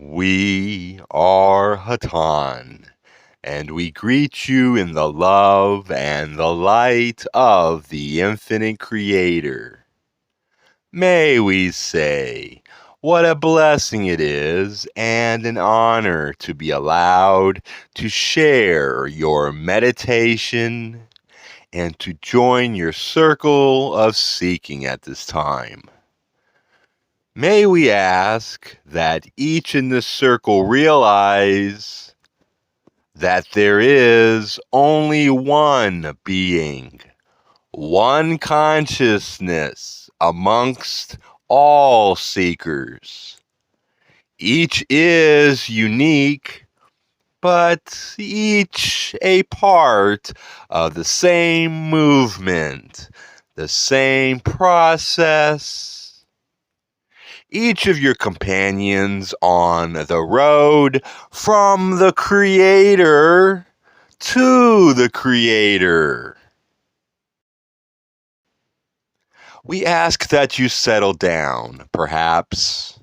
We are Hatan, and we greet you in the love and the light of the infinite Creator. May we say, what a blessing it is and an honor to be allowed to share your meditation and to join your circle of seeking at this time. May we ask that each in this circle realize that there is only one being, one consciousness amongst all seekers. Each is unique, but each a part of the same movement, the same process. Each of your companions on the road from the Creator to the Creator. We ask that you settle down, perhaps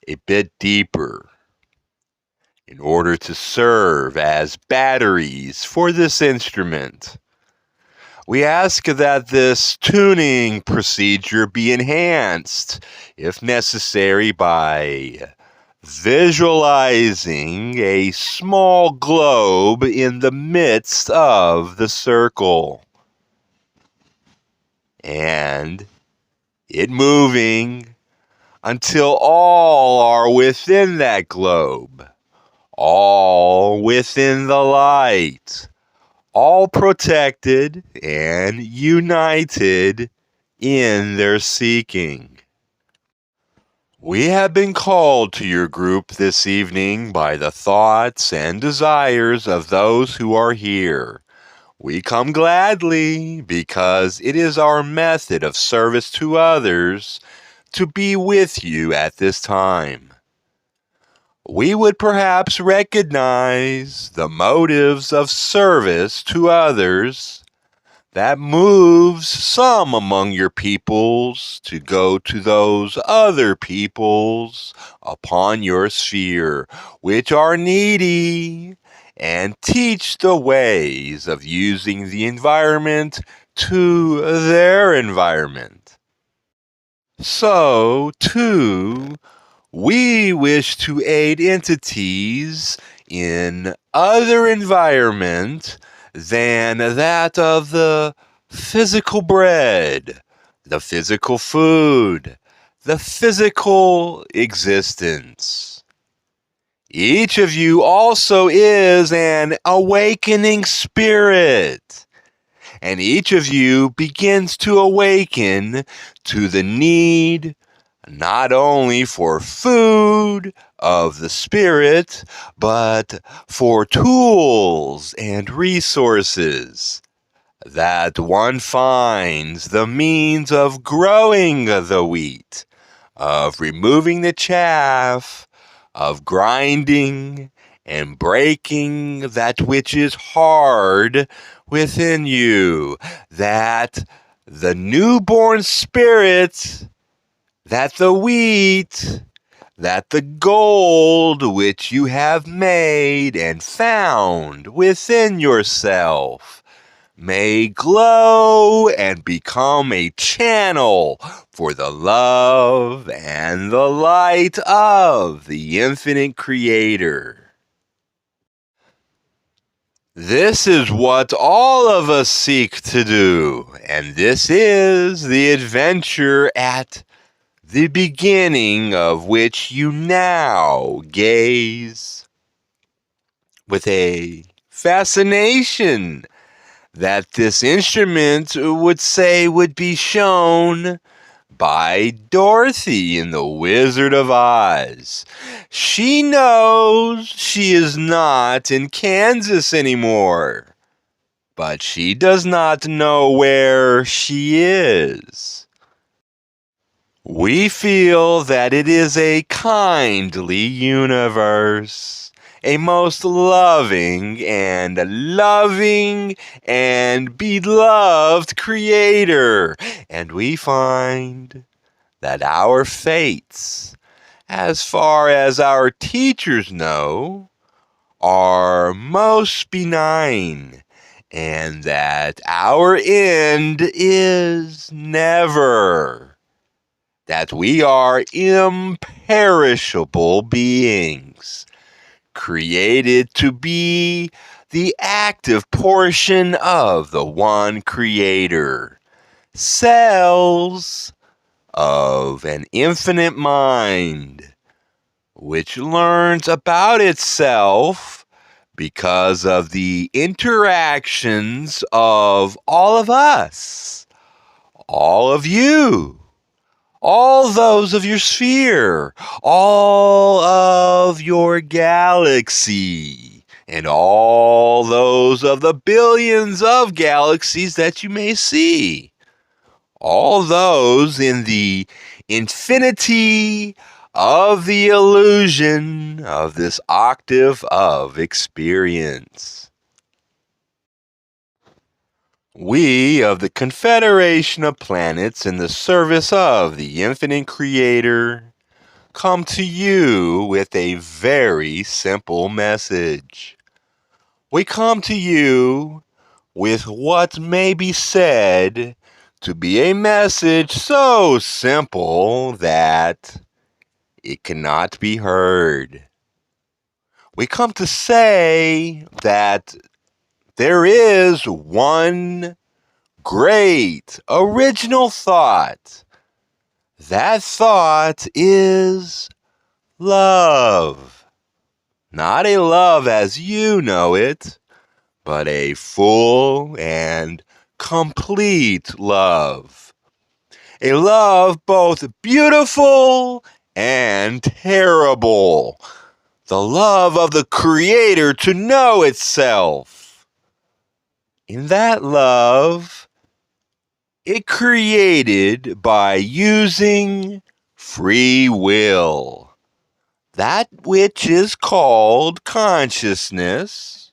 a bit deeper, in order to serve as batteries for this instrument. We ask that this tuning procedure be enhanced, if necessary, by visualizing a small globe in the midst of the circle, and it moving until all are within that globe, all within the light, all protected and united in their seeking. We have been called to your group this evening by the thoughts and desires of those who are here. We come gladly because it is our method of service to others to be with you at this time. We would perhaps recognize the motives of service to others that moves some among your peoples to go to those other peoples upon your sphere, which are needy, and teach the ways of using the environment to their environment. So, too, we wish to aid entities in other environment than that of the physical bread, the physical food, the physical existence. Each of you also is an awakening spirit, and each of you begins to awaken to the need not only for food of the spirit, but for tools and resources, that one finds the means of growing the wheat, of removing the chaff, of grinding and breaking that which is hard within you, that the newborn spirit, that the wheat, that the gold which you have made and found within yourself may glow and become a channel for the love and the light of the infinite Creator. This is what all of us seek to do, and this is the adventure at the beginning of which you now gaze with a fascination that this instrument would say would be shown by Dorothy in The Wizard of Oz. She knows she is not in Kansas anymore, but she does not know where she is. We feel that it is a kindly universe, a most loving and beloved Creator, and we find that our fates as far as our teachers know, are most benign, and that our end is never, that we are imperishable beings, created to be the active portion of the one Creator, cells of an infinite mind, which learns about itself because of the interactions of all of us, all of you, all those of your sphere, all of your galaxy, and all those of the billions of galaxies that you may see. All those in the infinity of the illusion of this octave of experience. We of the Confederation of Planets in the service of the infinite Creator come to you with a very simple message. We come to you with what may be said to be a message so simple that it cannot be heard. We come to say that there is one great original thought. That thought is love. Not a love as you know it, but a full and complete love. A love both beautiful and terrible. The love of the Creator to know itself. In that love, it created by using free will. That which is called consciousness,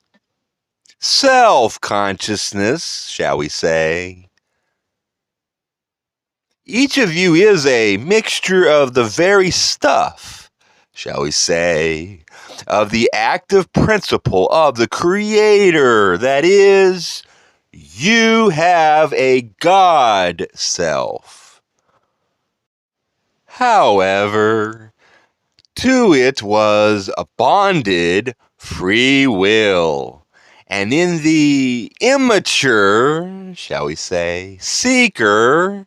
self-consciousness, shall we say. Each of you is a mixture of the very stuff, shall we say, of the active principle of the Creator. That is, you have a God self. However, to it was bonded free will. And in the immature, shall we say, seeker,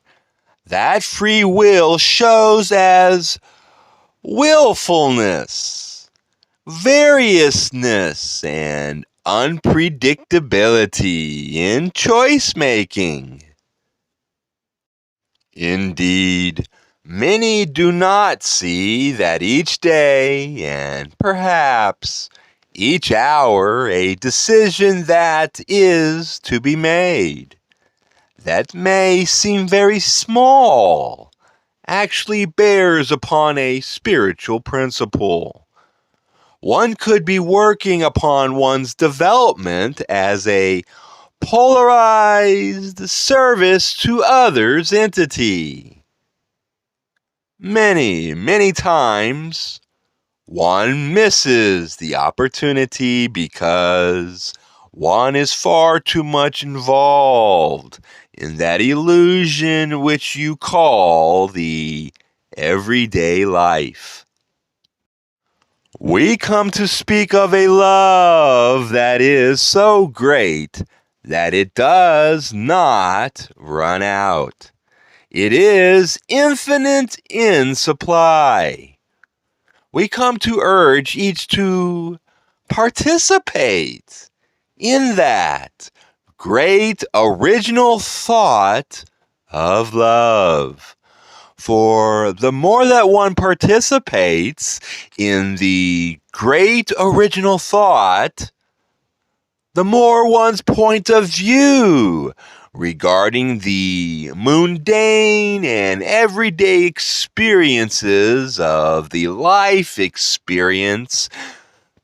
that free will shows as willfulness, variousness, and unpredictability in choice making. Indeed, many do not see that each day and perhaps each hour a decision that is to be made, that may seem very small, actually bears upon a spiritual principle. One could be working upon one's development as a polarized service to others entity. Many, many times, one misses the opportunity because one is far too much involved in that illusion which you call the everyday life. We come to speak of a love that is so great that it does not run out. It is infinite in supply. We come to urge each to participate in that great original thought of love. For the more that one participates in the great original thought, the more one's point of view regarding the mundane and everyday experiences of the life experience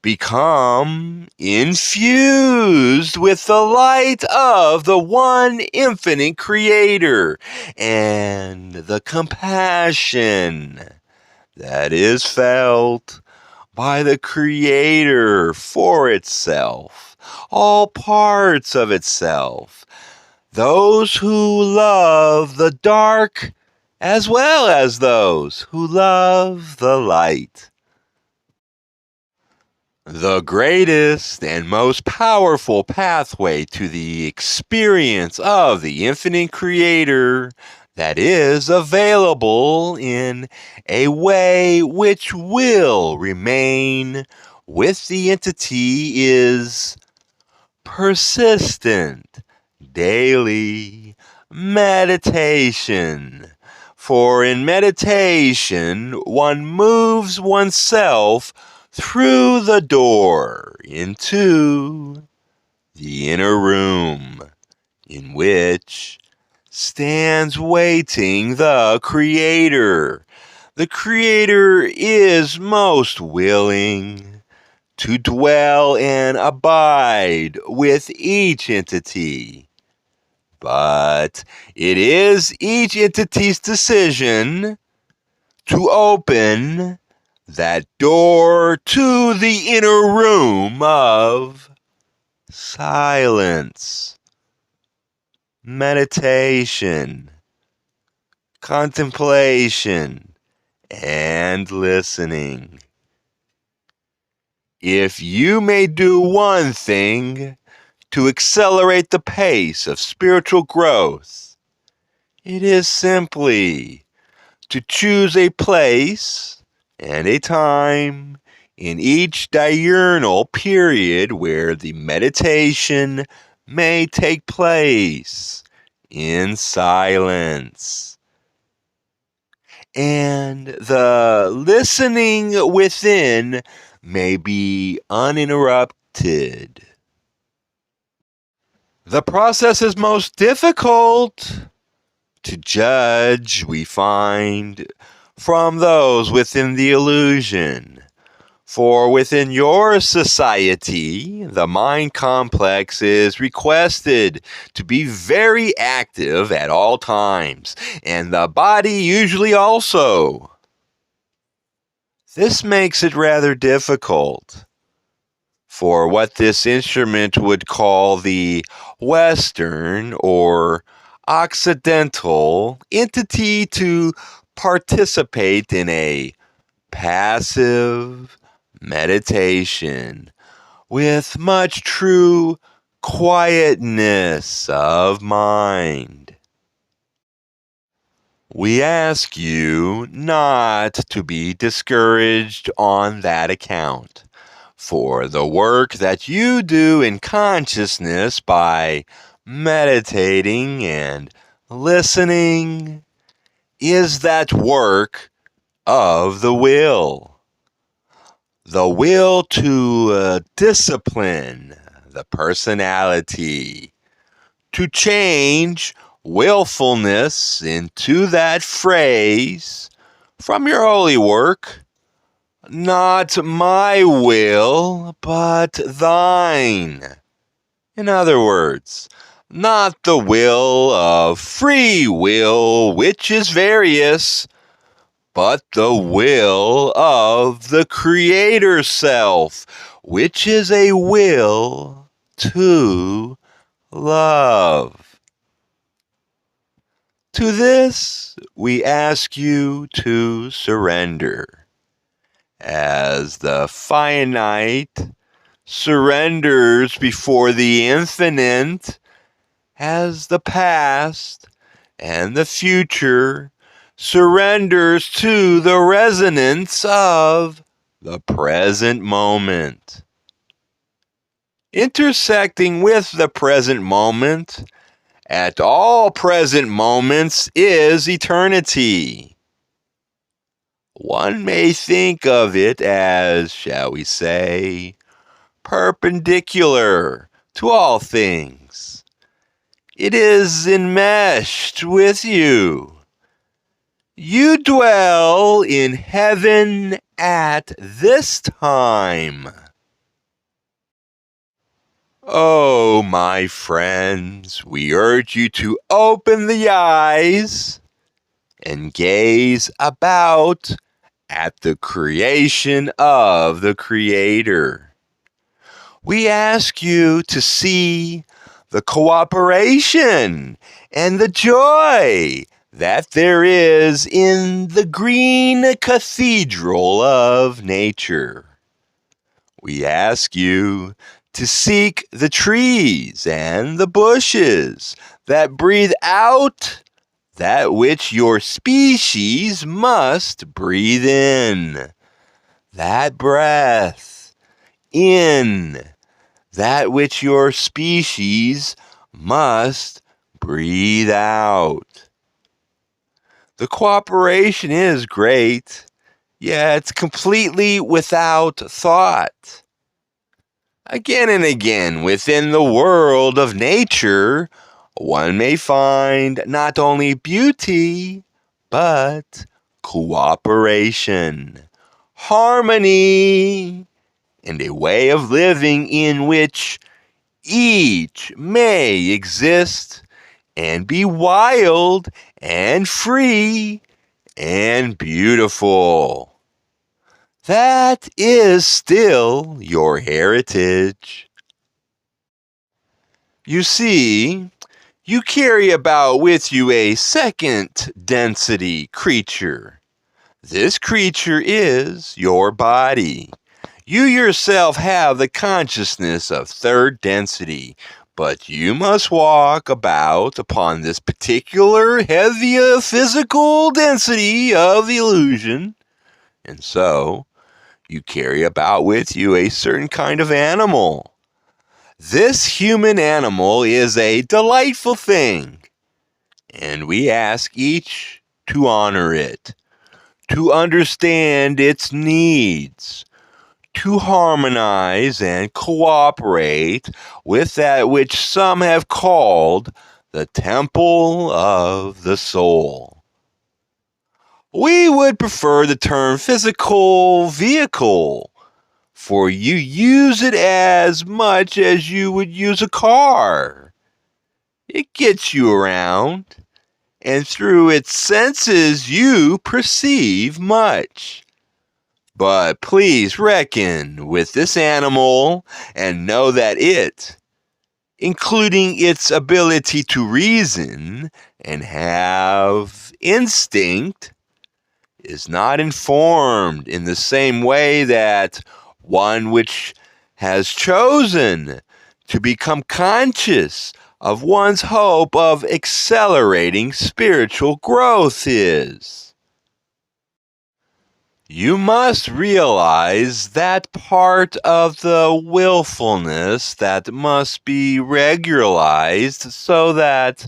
become infused with the light of the one infinite Creator and the compassion that is felt by the Creator for itself, all parts of itself, those who love the dark as well as those who love the light. The greatest and most powerful pathway to the experience of the infinite Creator that is available in a way which will remain with the entity is persistent daily meditation. For in meditation, one moves oneself through the door into the inner room, in which stands waiting the Creator. The Creator is most willing to dwell and abide with each entity. But it is each entity's decision to open that door to the inner room of silence, meditation, contemplation, and listening. If you may do one thing to accelerate the pace of spiritual growth, it is simply to choose a place and a time in each diurnal period where the meditation may take place in silence. And the listening within may be uninterrupted. The process is most difficult to judge, we find, from those within the illusion. For within your society, the mind complex is requested to be very active at all times, and the body usually also. This makes it rather difficult for what this instrument would call the Western or Occidental entity to participate in a passive meditation with much true quietness of mind. We ask you not to be discouraged on that account, for the work that you do in consciousness by meditating and listening is that work of the will. The will to discipline the personality, to change willfulness into that phrase from your holy work, not my will, but thine. In other words, not the will of free will, which is various, but the will of the Creator Self, which is a will to love. To this, we ask you to surrender, as the finite surrenders before the infinite, as the past and the future surrenders to the resonance of the present moment. Intersecting with the present moment at all present moments is eternity. One may think of it as, shall we say, perpendicular to all things. It is enmeshed with you. You dwell in heaven at this time. Oh, my friends, we urge you to open the eyes and gaze about at the creation of the Creator. We ask you to see the cooperation and the joy that there is in the green cathedral of nature. We ask you to seek the trees and the bushes that breathe out that which your species must breathe in. That breath in that which your species must breathe out. The cooperation is great, yet completely without thought. Again and again, within the world of nature, one may find not only beauty, but cooperation, harmony, and a way of living in which each may exist and be wild and free and beautiful. That is still your heritage. You see, you carry about with you a second density creature. This creature is your body. You yourself have the consciousness of third density, but you must walk about upon this particular heavier physical density of the illusion. And so, you carry about with you a certain kind of animal. This human animal is a delightful thing, and we ask each to honor it, to understand its needs, to harmonize and cooperate with that which some have called the temple of the soul. We would prefer the term physical vehicle, for you use it as much as you would use a car. It gets you around, and through its senses you perceive much. But please reckon with this animal and know that it, including its ability to reason and have instinct, is not informed in the same way that one which has chosen to become conscious of one's hope of accelerating spiritual growth is. You must realize that part of the willfulness that must be regularized so that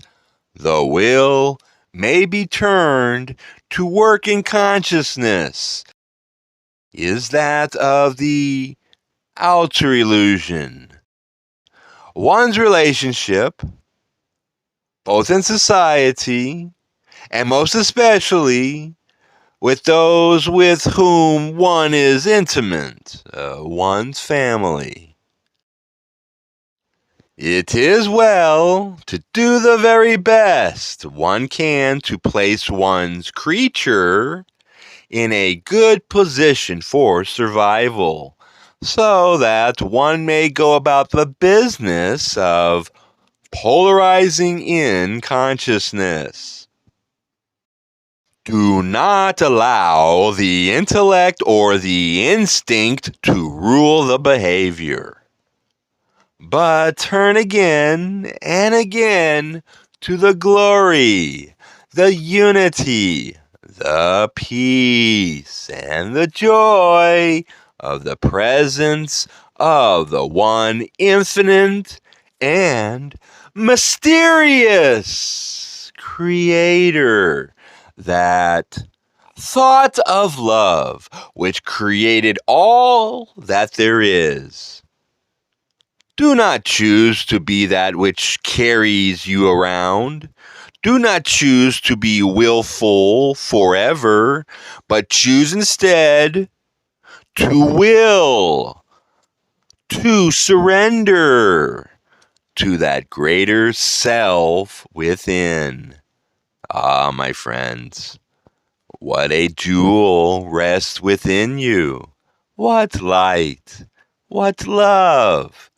the will may be turned to work in consciousness is that of the outer illusion. One's relationship, both in society and most especially with those with whom one is intimate, one's family. It is well to do the very best one can to place one's creature in a good position for survival, so that one may go about the business of polarizing in consciousness. Do not allow the intellect or the instinct to rule the behavior, but turn again and again to the glory, the unity, the peace, and the joy of the presence of the one infinite and mysterious Creator, that thought of love which created all that there is. Do not choose to be that which carries you around. Do not choose to be willful forever, but choose instead to will, to surrender to that greater self within. Ah, my friends, What a jewel rests within you. What light. What love.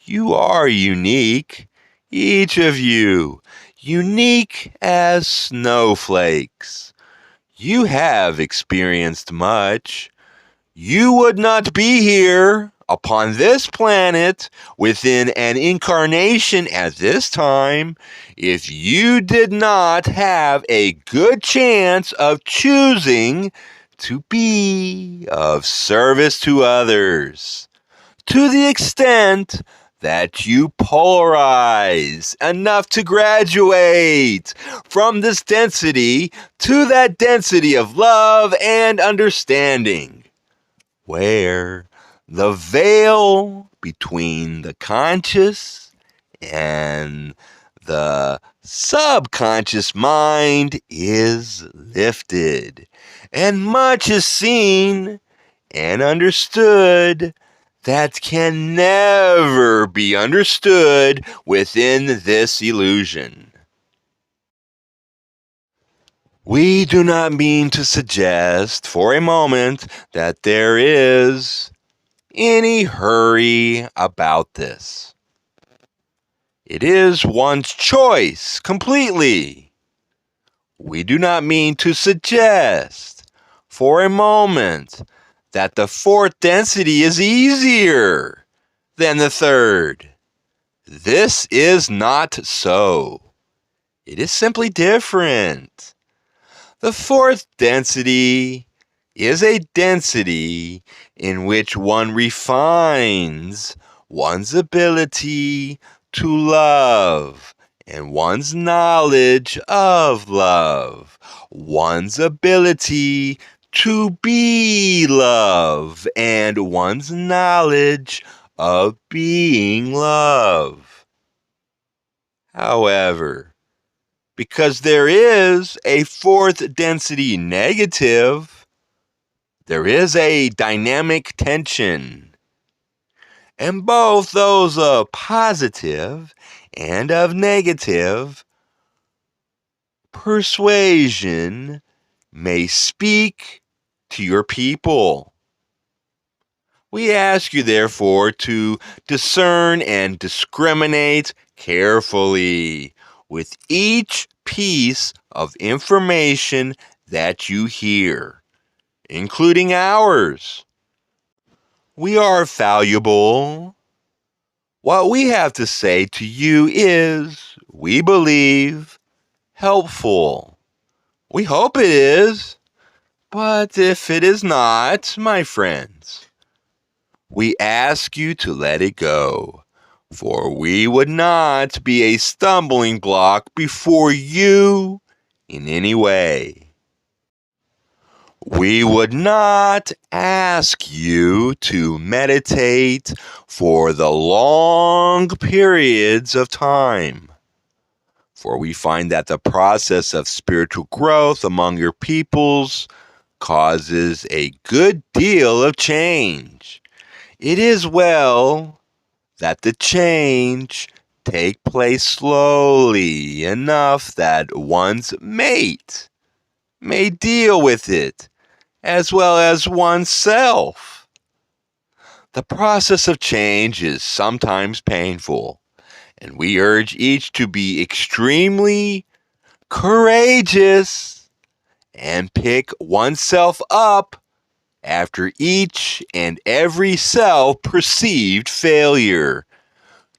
You are unique, each of you, unique as snowflakes. You have experienced much. You would not be here upon this planet within an incarnation at this time if you did not have a good chance of choosing to be of service to others. To the extent that you polarize enough to graduate from this density to that density of love and understanding, where the veil between the conscious and the subconscious mind is lifted, and much is seen and understood that can never be understood within this illusion. We do not mean to suggest for a moment that there is any hurry about this. It is one's choice completely. We do not mean to suggest for a moment that the fourth density is easier than the third. This is not so. It is simply different. The fourth density is a density in which one refines one's ability to love and one's knowledge of love, one's ability to be love, and one's knowledge of being love. However, because there is a fourth density negative, there is a dynamic tension. And both those of positive and of negative persuasion may speak to your people. We ask you, therefore, to discern and discriminate carefully with each piece of information that you hear, including ours. We are valuable. What we have to say to you is, we believe, helpful. We hope it is, but if it is not, my friends, we ask you to let it go, for we would not be a stumbling block before you in any way. We would not ask you to meditate for the long periods of time, for we find that the process of spiritual growth among your peoples causes a good deal of change. It is well that the change take place slowly enough that one's mate may deal with it, as well as oneself. The process of change is sometimes painful, and we urge each to be extremely courageous and pick oneself up after each and every self-perceived failure,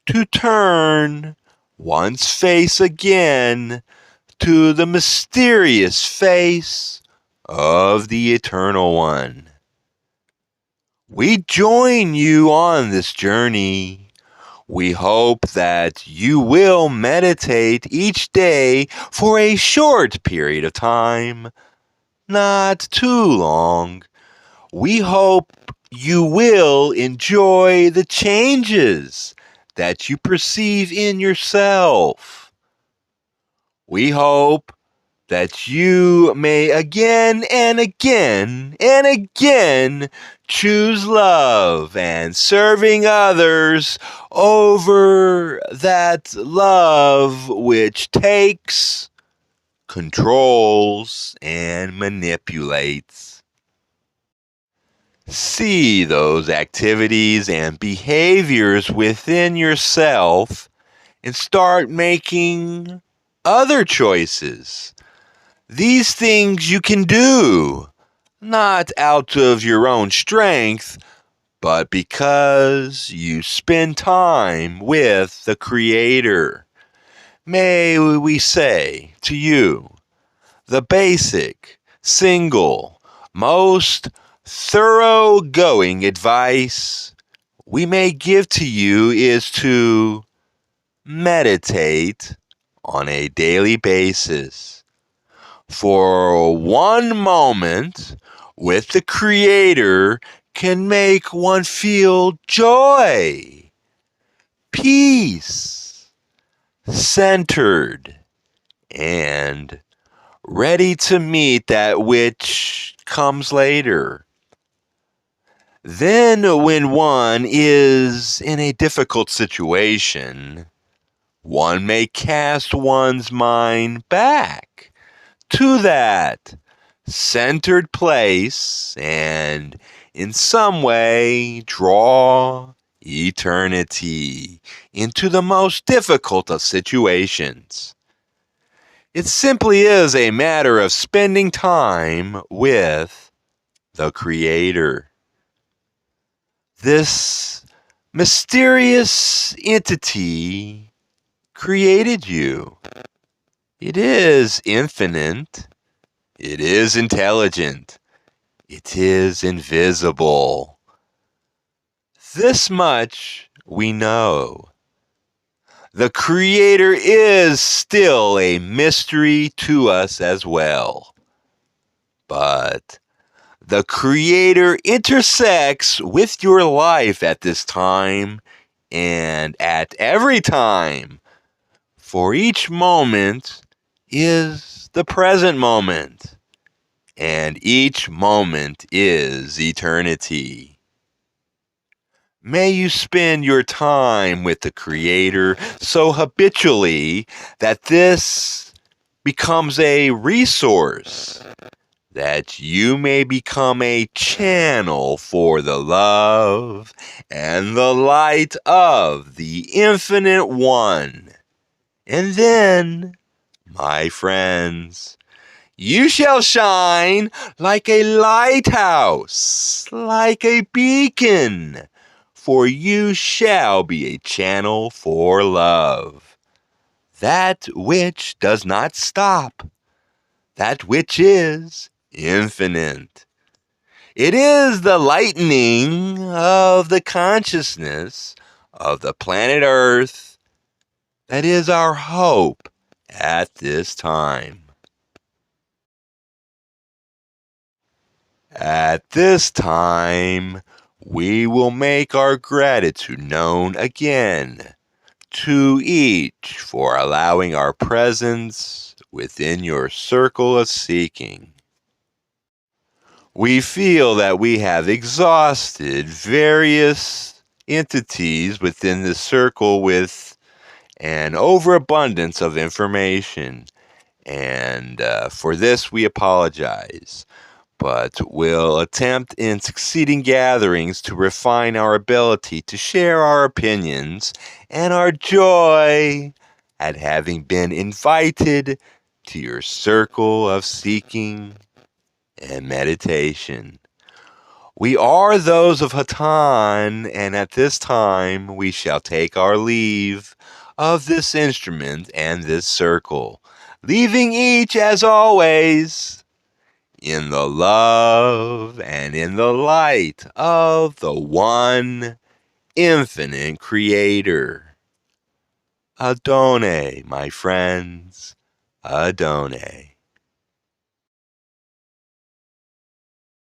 to turn one's face again to the mysterious face of the Eternal One. We join you on this journey. We hope that you will meditate each day for a short period of time, not too long. We hope you will enjoy the changes that you perceive in yourself. We hope that you may again and again and again choose love and serving others over that love which takes controls, and manipulates. See those activities and behaviors within yourself and start making other choices. These things you can do, not out of your own strength, but because you spend time with the Creator. May we say to you, the basic, single, most thoroughgoing advice we may give to you is to meditate on a daily basis. For one moment with the Creator can make one feel joy, peace, centered, and ready to meet that which comes later. Then, when one is in a difficult situation, one may cast one's mind back to that centered place and in some way draw eternity into the most difficult of situations. It simply is a matter of spending time with the Creator. This mysterious entity created you. It is infinite. It is intelligent. It is invisible. This much we know. The Creator is still a mystery to us as well. But the Creator intersects with your life at this time and at every time. For each moment is the present moment, and each moment is eternity. May you spend your time with the Creator so habitually that this becomes a resource, that you may become a channel for the love and the light of the Infinite One. And then, my friends, you shall shine like a lighthouse, like a beacon, for you shall be a channel for love. That which does not stop, that which is infinite. It is the lightening of the consciousness of the planet Earth that is our hope at this time. At this time, we will make our gratitude known again to each for allowing our presence within your circle of seeking. We feel that we have exhausted various entities within the circle with an overabundance of information, and for this we apologize. But we'll attempt in succeeding gatherings to refine our ability to share our opinions and our joy at having been invited to your circle of seeking and meditation. We are those of Hatan, and at this time we shall take our leave of this instrument and this circle, leaving each, as always, in the love and in the light of the one infinite Creator. Adonai, my friends, Adonai.